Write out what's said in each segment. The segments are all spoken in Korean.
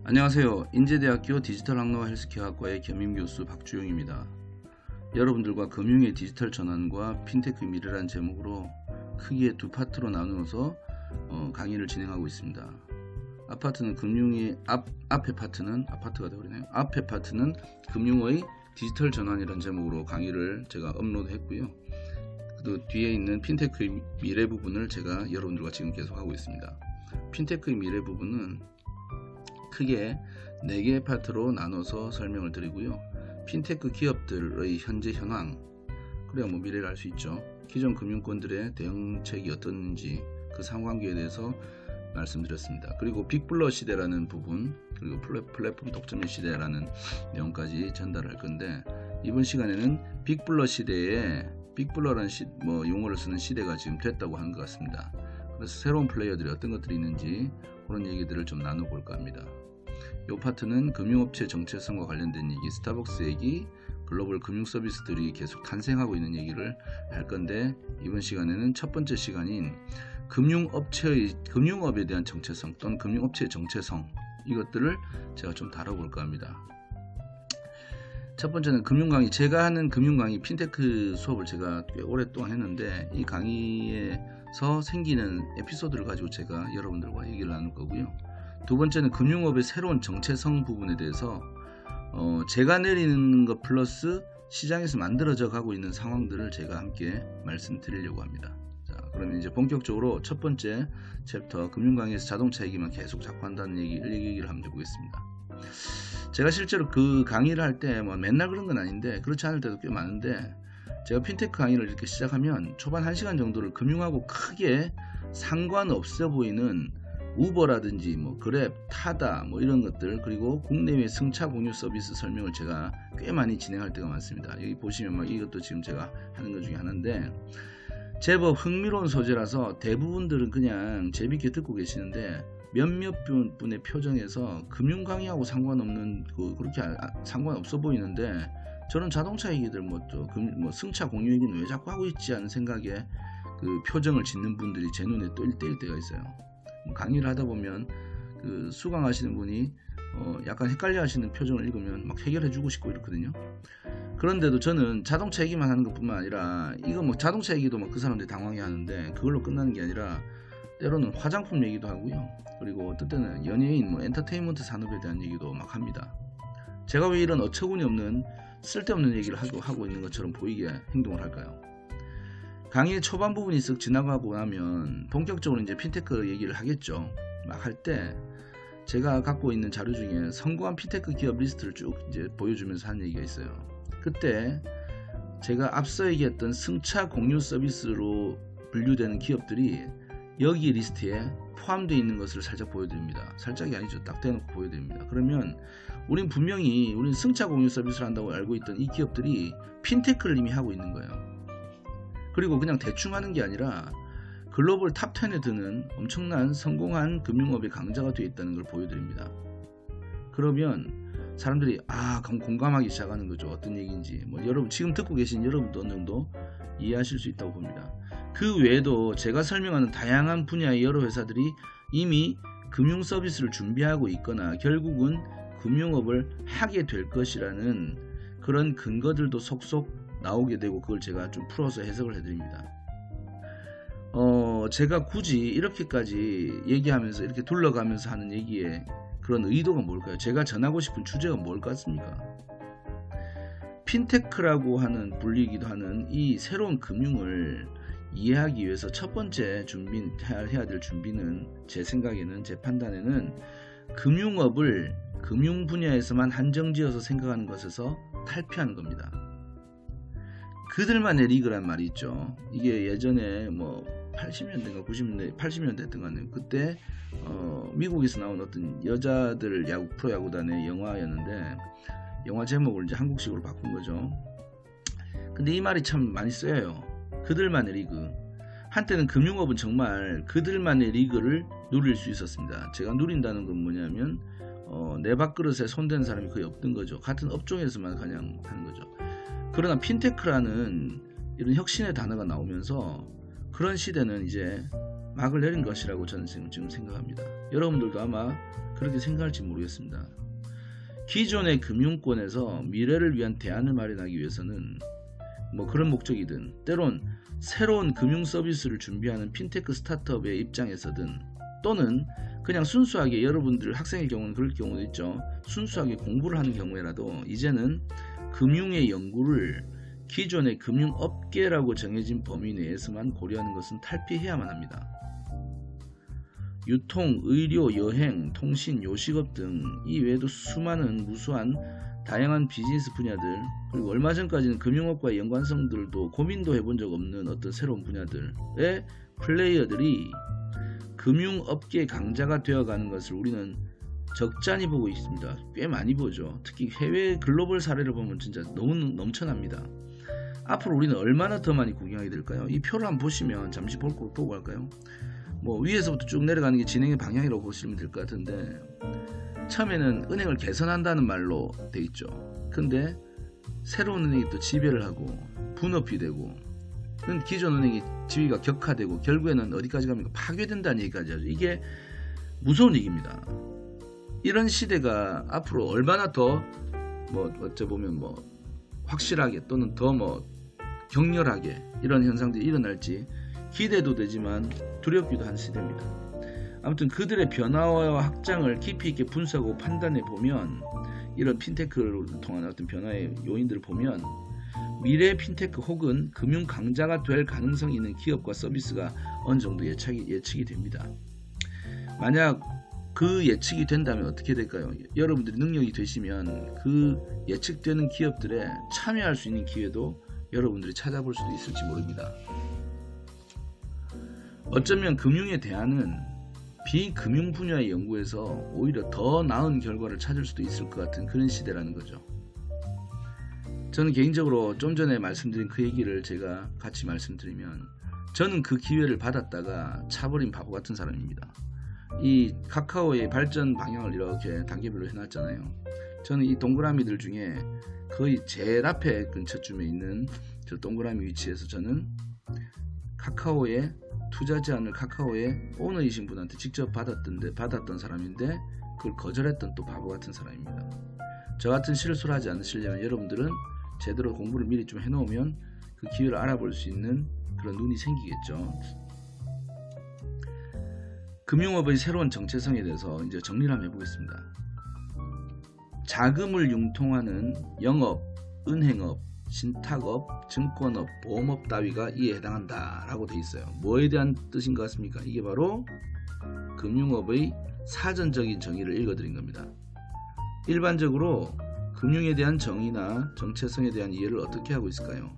안녕하세요. 인제대학교 디지털학로와 헬스케어학과의 겸임교수 박주용입니다. 여러분들과 금융의 디지털 전환과 핀테크 미래라는 제목으로 크게 두 파트로 나누어서 강의를 진행하고 있습니다. 앞에 파트는 금융의 디지털 전환이라는 제목으로 강의를 제가 업로드했고요. 그 뒤에 있는 핀테크의 미래 부분을 제가 여러분들과 지금 계속 하고 있습니다. 핀테크의 미래 부분은 크게 4개의 파트로 나눠서 설명을 드리고요. 핀테크 기업들의 현재 현황, 그래야 미래를 알 수 있죠. 기존 금융권들의 대응책이 어떤지 그 상관관계에 대해서 말씀드렸습니다. 그리고 빅블러 시대라는 부분, 그리고 플랫폼 독점의 시대라는 내용까지 전달할 건데, 이번 시간에는 빅블러 시대에 빅블러라는 용어를 쓰는 시대가 지금 됐다고 하는 것 같습니다. 그래서 새로운 플레이어들이 어떤 것들이 있는지 그런 얘기들을 좀 나눠볼까 합니다. 이 파트는 금융업체 정체성과 관련된 얘기, 스타벅스 얘기, 글로벌 금융 서비스들이 계속 탄생하고 있는 얘기를 할 건데, 이번 시간에는 첫 번째 시간인 금융업에 대한 정체성 또는 금융업체의 정체성, 이것들을 제가 좀 다뤄볼까 합니다. 첫 번째는 금융강의. 제가 하는 금융강의 핀테크 수업을 제가 꽤 오랫동안 했는데, 이 강의에서 생기는 에피소드를 가지고 제가 여러분들과 얘기를 나눌 거고요. 두 번째는 금융업의 새로운 정체성 부분에 대해서 제가 내리는 것 플러스 시장에서 만들어져 가고 있는 상황들을 제가 함께 말씀드리려고 합니다. 자, 그러면 이제 본격적으로 첫 번째 챕터 금융강의에서 자동차 얘기만 계속 자꾸 한다는 얘기를 한번 해보겠습니다. 제가 실제로 그 강의를 할 때 맨날 그런 건 아닌데, 그렇지 않을 때도 꽤 많은데, 제가 핀테크 강의를 이렇게 시작하면 초반 1시간 정도를 금융하고 크게 상관없어 보이는 우버라든지 그랩, 타다 이런 것들, 그리고 국내외 승차 공유 서비스 설명을 제가 꽤 많이 진행할 때가 많습니다. 여기 보시면 이것도 지금 제가 하는 것 중에 하나인데, 제법 흥미로운 소재라서 대부분들은 그냥 재밌게 듣고 계시는데, 몇몇 분의 표정에서 금융 강의하고 상관없는 그렇게 상관없어 보이는데, 저는 자동차 얘기들 승차 공유 얘기는 왜 자꾸 하고 있지 하는 생각에 그 표정을 짓는 분들이 제 눈에 또 일대일 때가 있어요. 강의를 하다 보면 그 수강하시는 분이 약간 헷갈려 하시는 표정을 읽으면 막 해결해 주고 싶고 이렇거든요. 그런데도 저는 자동차 얘기만 하는 것뿐만 아니라, 이거 자동차 얘기도 그 사람들이 당황해 하는데, 그걸로 끝나는 게 아니라 때로는 화장품 얘기도 하고요. 그리고 어떤 때는 연예인, 엔터테인먼트 산업에 대한 얘기도 막 합니다. 제가 왜 이런 어처구니 없는 쓸데없는 얘기를 하고 있는 것처럼 보이게 행동을 할까요? 강의의 초반 부분이 쓱 지나가고 나면 본격적으로 이제 핀테크 얘기를 하겠죠. 막 할 때 제가 갖고 있는 자료 중에 성공한 핀테크 기업 리스트를 쭉 이제 보여주면서 한 얘기가 있어요. 그때 제가 앞서 얘기했던 승차 공유 서비스로 분류되는 기업들이 여기 리스트에 포함되어 있는 것을 살짝 보여드립니다. 살짝이 아니죠. 딱 대놓고 보여드립니다. 그러면 우린 승차 공유 서비스를 한다고 알고 있던 이 기업들이 핀테크를 이미 하고 있는 거예요. 그리고 그냥 대충 하는 게 아니라 글로벌 탑 10에 드는 엄청난 성공한 금융업의 강자가 되어 있다는 걸 보여드립니다. 그러면 사람들이 공감하기 시작하는 거죠. 어떤 얘기인지. 여러분 지금 듣고 계신 여러분도 어느 정도 이해하실 수 있다고 봅니다. 그 외에도 제가 설명하는 다양한 분야의 여러 회사들이 이미 금융 서비스를 준비하고 있거나 결국은 금융업을 하게 될 것이라는 그런 근거들도 속속 나오게 되고, 그걸 제가 좀 풀어서 해석을 해드립니다. 제가 굳이 이렇게까지 얘기하면서 이렇게 둘러가면서 하는 얘기에 그런 의도가 뭘까요? 제가 전하고 싶은 주제가 뭘 같습니까? 핀테크라고 하는 불리기도 하는 이 새로운 금융을 이해하기 위해서 첫 번째 해야 될 준비는, 제 생각에는, 제 판단에는 금융업을 금융 분야에서만 한정지어서 생각하는 것에서 탈피하는 겁니다. 그들만의 리그란 말이 있죠. 이게 예전에 80년대인가 80년대 했던 것 같네요. 그때 미국에서 나온 어떤 여자들 프로야구단의 영화였는데, 영화 제목을 이제 한국식으로 바꾼 거죠. 근데 이 말이 참 많이 쓰여요. 그들만의 리그. 한때는 금융업은 정말 그들만의 리그를 누릴 수 있었습니다. 제가 누린다는 건 뭐냐면 내 밥그릇에 손댄 사람이 거의 없던 거죠. 같은 업종에서만 그냥 하는 거죠. 그러나 핀테크라는 이런 혁신의 단어가 나오면서 그런 시대는 이제 막을 내린 것이라고 저는 지금 생각합니다. 여러분들도 아마 그렇게 생각할지 모르겠습니다. 기존의 금융권에서 미래를 위한 대안을 마련하기 위해서는 뭐 그런 목적이든 때론 새로운 금융 서비스를 준비하는 핀테크 스타트업의 입장에서든 또는 그냥 순수하게 여러분들 학생의 경우는 그럴 경우도 있죠. 순수하게 공부를 하는 경우에라도 이제는 금융의 연구를 기존의 금융업계라고 정해진 범위 내에서만 고려하는 것은 탈피해야만 합니다. 유통, 의료, 여행, 통신, 요식업 등 이외에도 수많은 무수한 다양한 비즈니스 분야들, 그리고 얼마 전까지는 금융업과의 연관성들도 고민도 해본 적 없는 어떤 새로운 분야들의 플레이어들이 금융업계 강자가 되어가는 것을 우리는 적잖이 보고 있습니다. 꽤 많이 보죠. 특히 해외 글로벌 사례를 보면 진짜 너무 넘쳐납니다. 앞으로 우리는 얼마나 더 많이 구경하게 될까요? 이 표를 한번 보시면 잠시 보고 갈까요? 뭐 위에서부터 쭉 내려가는 게 진행의 방향이라고 보시면 될 것 같은데, 처음에는 은행을 개선한다는 말로 돼 있죠. 근데 새로운 은행이 또 지배를 하고 분업이 되고, 기존 은행이 지위가 격화되고 결국에는 어디까지 갑니까? 파괴된다는 얘기까지 하죠. 이게 무서운 얘기입니다. 이런 시대가 앞으로 얼마나 더 뭐 어째 보면 뭐 확실하게 또는 더 뭐 격렬하게 이런 현상들이 일어날지 기대도 되지만 두렵기도 한 시대입니다. 아무튼 그들의 변화와 확장을 깊이 있게 분석하고 판단해 보면, 이런 핀테크를 통한 어떤 변화의 요인들을 보면 미래 핀테크 혹은 금융 강자가 될 가능성이 있는 기업과 서비스가 어느 정도 예측이 됩니다. 만약 그 예측이 된다면 어떻게 될까요? 여러분들이 능력이 되시면 그 예측되는 기업들에 참여할 수 있는 기회도 여러분들이 찾아볼 수도 있을지 모릅니다. 어쩌면 금융의 대안은 비금융 분야의 연구에서 오히려 더 나은 결과를 찾을 수도 있을 것 같은 그런 시대라는 거죠. 저는 개인적으로 좀 전에 말씀드린 그 얘기를 제가 같이 말씀드리면, 저는 그 기회를 받았다가 차버린 바보 같은 사람입니다. 이 카카오의 발전 방향을 이렇게 단계별로 해놨잖아요. 저는 이 동그라미들 중에 거의 제일 앞에 근처쯤에 있는 저 동그라미 위치에서 저는 카카오에 투자 제안을 카카오의 오너이신 분한테 직접 받았던 사람인데, 그걸 거절했던 또 바보 같은 사람입니다. 저 같은 실수를 하지 않으시려면 여러분들은 제대로 공부를 미리 좀 해놓으면 그 기회를 알아볼 수 있는 그런 눈이 생기겠죠. 금융업의 새로운 정체성에 대해서 이제 정리를 한번 해보겠습니다. 자금을 융통하는 영업, 은행업, 신탁업, 증권업, 보험업 따위가 이에 해당한다 라고 되어 있어요. 뭐에 대한 뜻인 것 같습니까? 이게 바로 금융업의 사전적인 정의를 읽어드린 겁니다. 일반적으로 금융에 대한 정의나 정체성에 대한 이해를 어떻게 하고 있을까요?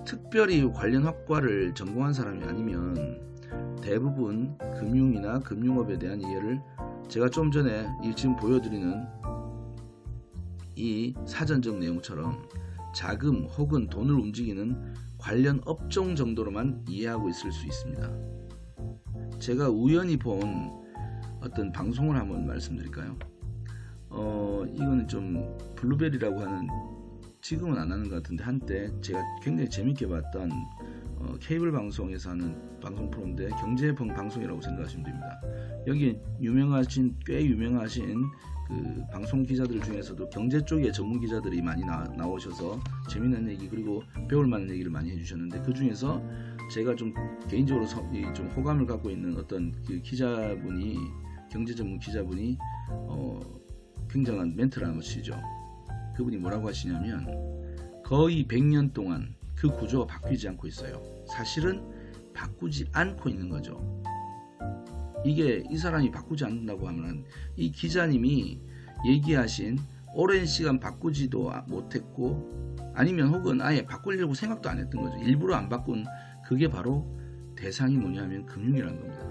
특별히 관련 학과를 전공한 사람이 아니면 대부분 금융이나 금융업에 대한 이해를 제가 좀 전에 지금 보여드리는 이 사전적 내용처럼 자금 혹은 돈을 움직이는 관련 업종 정도로만 이해하고 있을 수 있습니다. 제가 우연히 본 어떤 방송을 한번 말씀드릴까요? 이거는 좀 블루베리라고 하는, 지금은 안 하는 것 같은데 한때 제가 굉장히 재밌게 봤던 케이블 방송에서 하는 방송 프로인데, 경제봉 방송이라고 생각하시면 됩니다. 여기 꽤 유명하신 그 방송 기자들 중에서도 경제 쪽의 전문 기자들이 많이 나오셔서 재미난 얘기 그리고 배울 만한 얘기를 많이 해주셨는데, 그 중에서 제가 좀 개인적으로 좀 호감을 갖고 있는 어떤 그 기자분이, 경제 전문 기자분이 굉장한 멘트를 한번 치죠. 그분이 뭐라고 하시냐면, 거의 100년 동안 그 구조가 바뀌지 않고 있어요. 사실은 바꾸지 않고 있는 거죠. 이게 이 사람이 바꾸지 않는다고 하면 이 기자님이 얘기하신 오랜 시간 바꾸지도 못했고, 아니면 혹은 아예 바꾸려고 생각도 안 했던 거죠. 일부러 안 바꾼, 그게 바로 대상이 뭐냐면 금융이라는 겁니다.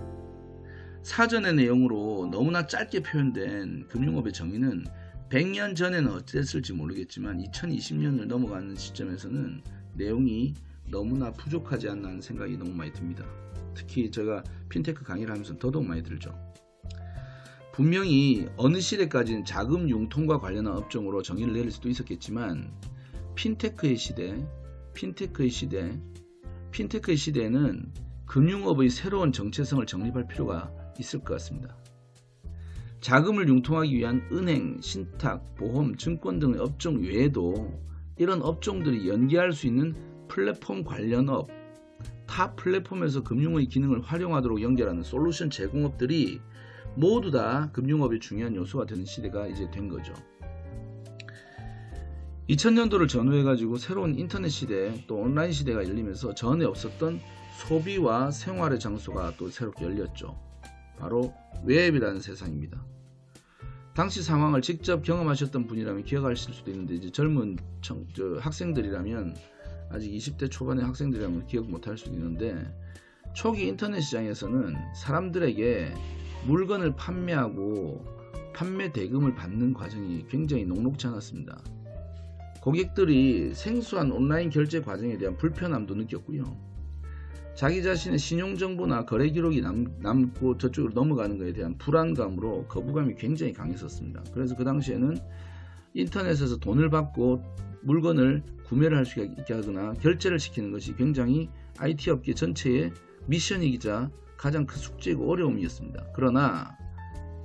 사전의 내용으로 너무나 짧게 표현된 금융업의 정의는 100년 전에는 어땠을지 모르겠지만 2020년을 넘어가는 시점에서는 내용이 너무나 부족하지 않나 하는 생각이 너무 많이 듭니다. 특히 제가 핀테크 강의를 하면서 더더욱 많이 들죠. 분명히 어느 시대까지는 자금 융통과 관련한 업종으로 정의를 내릴 수도 있었겠지만, 핀테크의 시대에는 금융업의 새로운 정체성을 정립할 필요가 있을 것 같습니다. 자금을 융통하기 위한 은행, 신탁, 보험, 증권 등의 업종 외에도 이런 업종들이 연계할 수 있는 플랫폼 관련 업, 타 플랫폼에서 금융의 기능을 활용하도록 연결하는 솔루션 제공업들이 모두 다 금융업의 중요한 요소가 되는 시대가 이제 된 거죠. 2000년도를 전후해가지고 새로운 인터넷 시대 또 온라인 시대가 열리면서 전에 없었던 소비와 생활의 장소가 또 새롭게 열렸죠. 바로 웹이라는 세상입니다. 당시 상황을 직접 경험하셨던 분이라면 기억하실 수도 있는데 이제 젊은 학생들이라면 아직 20대 초반의 학생들이라면 기억 못할 수도 있는데 초기 인터넷 시장에서는 사람들에게 물건을 판매하고 판매 대금을 받는 과정이 굉장히 녹록지 않았습니다. 고객들이 생소한 온라인 결제 과정에 대한 불편함도 느꼈고요. 자기 자신의 신용정보나 거래 기록이 남고 저쪽으로 넘어가는 것에 대한 불안감으로 거부감이 굉장히 강했었습니다. 그래서 그 당시에는 인터넷에서 돈을 받고 물건을 구매를 할 수 있게 하거나 결제를 시키는 것이 굉장히 IT 업계 전체의 미션이기자 가장 큰 숙제이고 어려움이었습니다. 그러나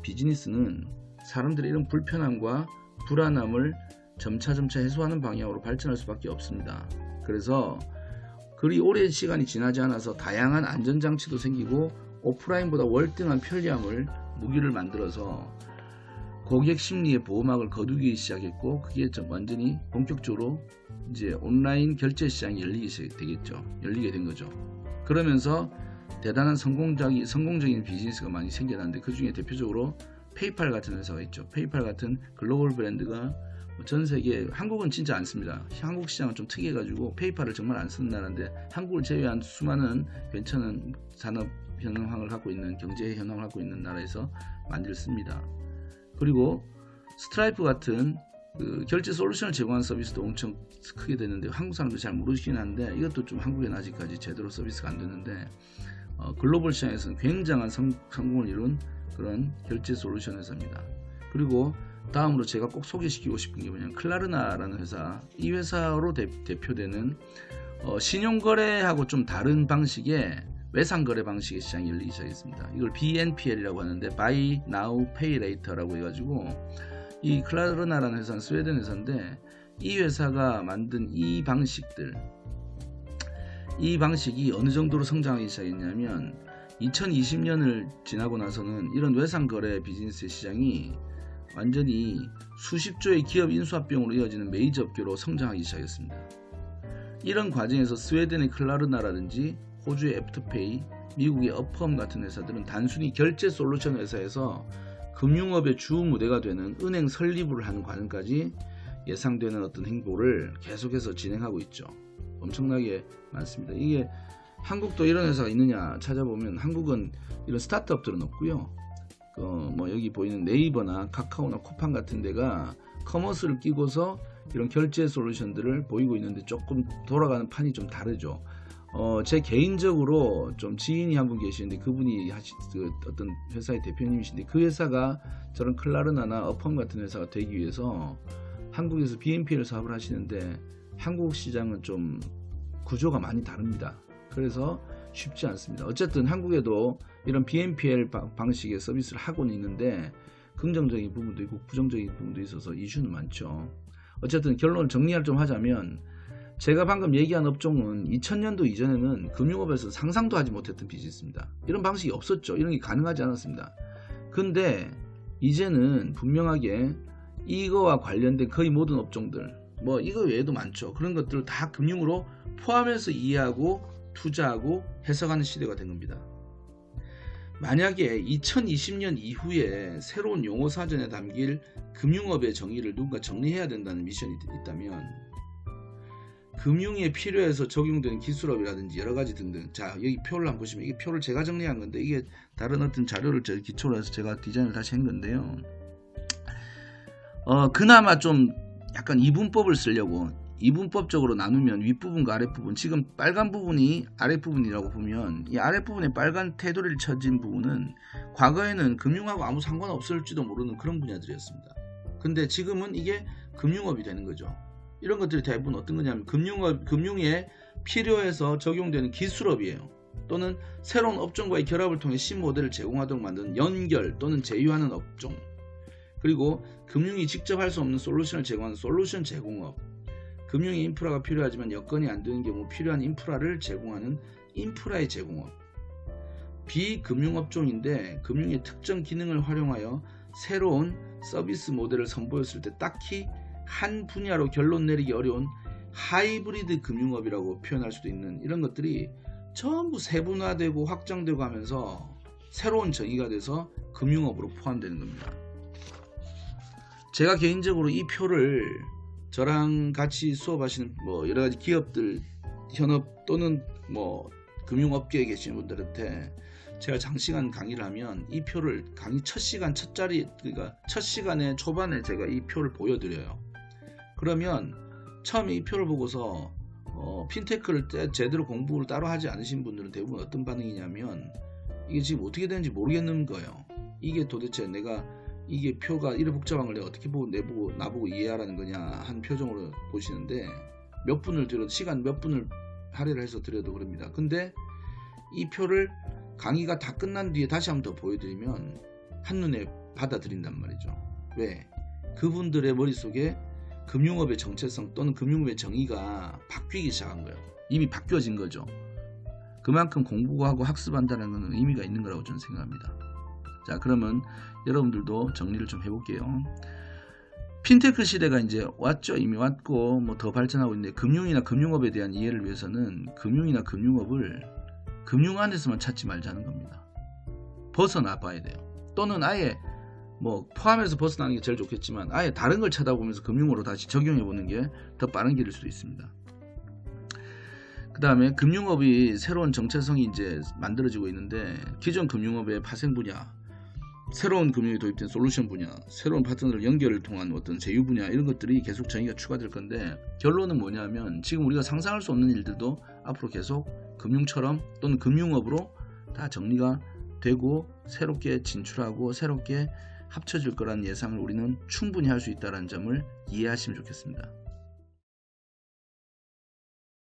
비즈니스는 사람들의 이런 불편함과 불안함을 점차 해소하는 방향으로 발전할 수밖에 없습니다. 그래서 그리 오랜 시간이 지나지 않아서 다양한 안전장치도 생기고 오프라인보다 월등한 편리함을 무기를 만들어서 고객 심리의 보호막을 거두기 시작했고 그게 완전히 본격적으로 이제 온라인 결제 시장이 열리게 된 거죠. 그러면서 대단한 성공적인 비즈니스가 많이 생겨났는데 그 중에 대표적으로 페이팔 같은 회사가 있죠. 페이팔 같은 글로벌 브랜드가 전 세계, 한국은 진짜 안 씁니다. 한국 시장은 좀 특이해가지고 페이팔을 정말 안 쓰는 나라인데 한국을 제외한 수많은 괜찮은 산업 현황을 갖고 있는 경제 현황을 갖고 있는 나라에서 많이들 씁니다. 그리고 스트라이프 같은 그 결제 솔루션을 제공하는 서비스도 엄청 크게 되는데 한국 사람들이 잘 모르시긴 한데 이것도 좀 한국에는 아직까지 제대로 서비스가 안 되는데 글로벌 시장에서는 굉장한 성공을 이룬 그런 결제 솔루션 회사입니다. 그리고 다음으로 제가 꼭 소개시키고 싶은 게 뭐냐면 클라르나라는 회사, 이 회사로 대표되는 신용거래하고 좀 다른 방식의 외상거래 방식의 시장이 열리기 시작했습니다. 이걸 BNPL이라고 하는데 Buy Now Pay Later라고 해가지고 이 클라르나라는 회사는 스웨덴 회사인데 이 회사가 만든 이 방식이 어느 정도로 성장하기 시작했냐면 2020년을 지나고 나서는 이런 외상거래 비즈니스 시장이 완전히 수십조의 기업 인수합병으로 이어지는 메이저 업계로 성장하기 시작했습니다. 이런 과정에서 스웨덴의 클라르나라든지 호주의 애프터페이, 미국의 어펌 같은 회사들은 단순히 결제 솔루션 회사에서 금융업의 주 무대가 되는 은행 설립을 하는 과정까지 예상되는 어떤 행보를 계속해서 진행하고 있죠. 엄청나게 많습니다. 이게 한국도 이런 회사가 있느냐 찾아보면 한국은 이런 스타트업들은 없고요. 여기 보이는 네이버나 카카오나 쿠팡 같은 데가 커머스를 끼고서 이런 결제 솔루션들을 보이고 있는데 조금 돌아가는 판이 좀 다르죠. 제 개인적으로 좀 지인이 한 분 계시는데 그분이 어떤 회사의 대표님이신데 그 회사가 저런 클라르나나 어펌 같은 회사가 되기 위해서 한국에서 BNPL 사업을 하시는데 한국 시장은 좀 구조가 많이 다릅니다. 그래서 쉽지 않습니다. 어쨌든 한국에도 이런 BNPL 방식의 서비스를 하고는 있는데 긍정적인 부분도 있고 부정적인 부분도 있어서 이슈는 많죠. 어쨌든 결론을 정리를 좀 하자면 제가 방금 얘기한 업종은 2000년도 이전에는 금융업에서 상상도 하지 못했던 비즈니스입니다. 이런 방식이 없었죠. 이런 게 가능하지 않았습니다. 근데 이제는 분명하게 이거와 관련된 거의 모든 업종들 이거 외에도 많죠. 그런 것들을 다 금융으로 포함해서 이해하고 투자하고 해석하는 시대가 된 겁니다. 만약에 2020년 이후에 새로운 용어 사전에 담길 금융업의 정의를 누군가 정리해야 된다는 미션이 있다면 금융에 필요해서 적용되는 기술업이라든지 여러가지 등등. 자, 여기 표를 한번 보시면 이게 표를 제가 정리한 건데 이게 다른 어떤 자료를 기초로 해서 제가 디자인을 다시 한 건데요. 그나마 좀 약간 이분법을 쓰려고 이분법적으로 나누면 윗부분과 아랫부분, 지금 빨간 부분이 아랫부분이라고 보면 이 아랫부분에 빨간 테두리를 쳐진 부분은 과거에는 금융하고 아무 상관없을지도 모르는 그런 분야들이었습니다. 근데 지금은 이게 금융업이 되는 거죠. 이런 것들이 대부분 어떤 거냐면 금융에 필요해서 적용되는 기술업이에요. 또는 새로운 업종과의 결합을 통해 신모델을 제공하도록 만드는 연결 또는 제휴하는 업종, 그리고 금융이 직접 할 수 없는 솔루션을 제공하는 솔루션 제공업, 금융의 인프라가 필요하지만 여건이 안 되는 경우 필요한 인프라를 제공하는 인프라의 제공업, 비금융업종인데 금융의 특정 기능을 활용하여 새로운 서비스 모델을 선보였을 때 딱히 한 분야로 결론 내리기 어려운 하이브리드 금융업이라고 표현할 수도 있는 이런 것들이 전부 세분화되고 확장되고 하면서 새로운 정의가 돼서 금융업으로 포함되는 겁니다. 제가 개인적으로 이 표를 저랑 같이 수업하시는 여러가지 기업들, 현업 또는 금융업계에 계신 분들한테 제가 장시간 강의를 하면 이 표를 강의 첫 시간 그러니까 첫 시간에 초반에 제가 이 표를 보여드려요. 그러면 처음에 이 표를 보고서 핀테크를 제대로 공부를 따로 하지 않으신 분들은 대부분 어떤 반응이냐면 이게 지금 어떻게 되는지 모르겠는 거예요. 이게 도대체 내가 이게 표가 이래 복잡한 걸 내가 어떻게 나보고 이해하라는 거냐 한 표정으로 보시는데 몇 분을 들여도 시간 몇 분을 할애를 해서 드려도 그럽니다. 근데 이 표를 강의가 다 끝난 뒤에 다시 한번 더 보여드리면 한눈에 받아들인단 말이죠. 왜? 그분들의 머릿속에 금융업의 정체성 또는 금융업의 정의가 바뀌기 시작한 거예요. 이미 바뀌어진 거죠. 그만큼 공부하고 학습한다는 것은 의미가 있는 거라고 저는 생각합니다. 자, 그러면 여러분들도 정리를 좀 해볼게요. 핀테크 시대가 이제 왔죠. 이미 왔고 더 발전하고 있는데 금융이나 금융업에 대한 이해를 위해서는 금융이나 금융업을 금융 안에서만 찾지 말자는 겁니다. 벗어나 봐야 돼요. 또는 아예 포함해서 벗어나는 게 제일 좋겠지만 아예 다른 걸 찾아보면서 금융으로 다시 적용해 보는 게 더 빠른 길일 수도 있습니다. 그 다음에 금융업이 새로운 정체성이 이제 만들어지고 있는데 기존 금융업의 파생 분야, 새로운 금융이 도입된 솔루션 분야, 새로운 파트너를 연결을 통한 어떤 제휴 분야 이런 것들이 계속 정의가 추가될 건데 결론은 뭐냐면 지금 우리가 상상할 수 없는 일들도 앞으로 계속 금융처럼 또는 금융업으로 다 정리가 되고 새롭게 진출하고 새롭게 합쳐질 거라는 예상을 우리는 충분히 할 수 있다는 점을 이해하시면 좋겠습니다.